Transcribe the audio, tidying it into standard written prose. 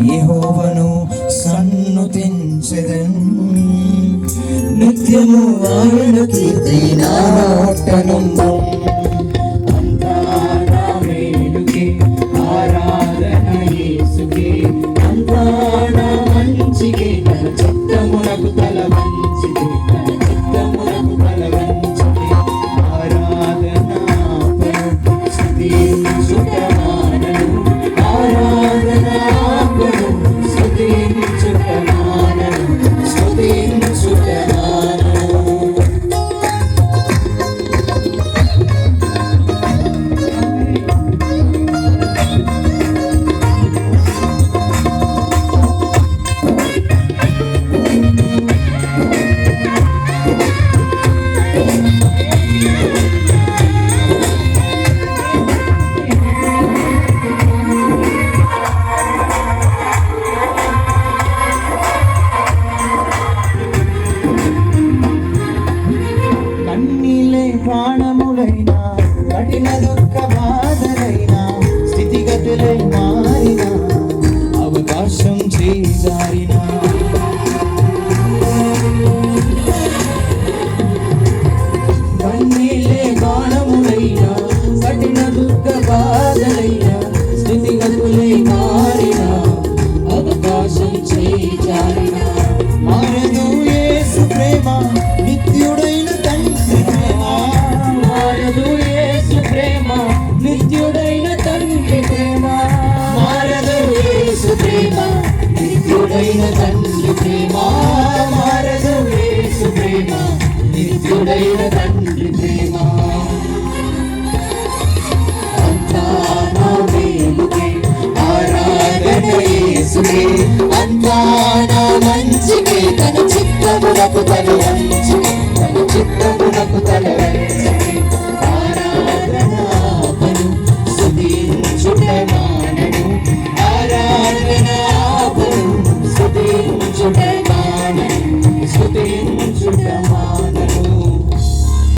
యెహోవాను సన్నుతించెదన్ నిత్యము ఆయన కీర్తి నా నోటనుండు. అంతా నా మేలుకే ఆరాధన యేసుకే, అంతా నా మంచికే, తన చిత్తమునకు తల వంచితే, తన చిత్తమునకు తల వంచితే, ఆరాధన స్తుతించుటమానను, ఆరాధన స్తుతించుటమానను, స్తుతించుటమానను. ప్రాణములైనా కఠిన దుఃఖ బాధలైనా స్థితిగతులై మారిన అవకాశం చేజారిన కన్నీళ్ళే బాణములైనా కఠిన దుఃఖ బాధలైనా స్థితిగతులై మారిన అవకాశం చేజారిన మారదు యేసు ప్రేమ నిత్యుడైన తండ్రి ప్రేమ, మారదు యేసు ప్రేమ నిత్యుడైన తండ్రి ప్రేమ, మారదు యేసు ప్రేమ నిత్యుడైన తండ్రి ప్రేమ, మారదు యేసు ప్రేమ నిత్యుడైన తండ్రి ప్రేమ. అంతా నా మేలుకే ఆరాధన యేసుకే, అంతా నా మంచికే, తన చిత్తమునకు తల వంచికే, తన చిత్తమునకు తల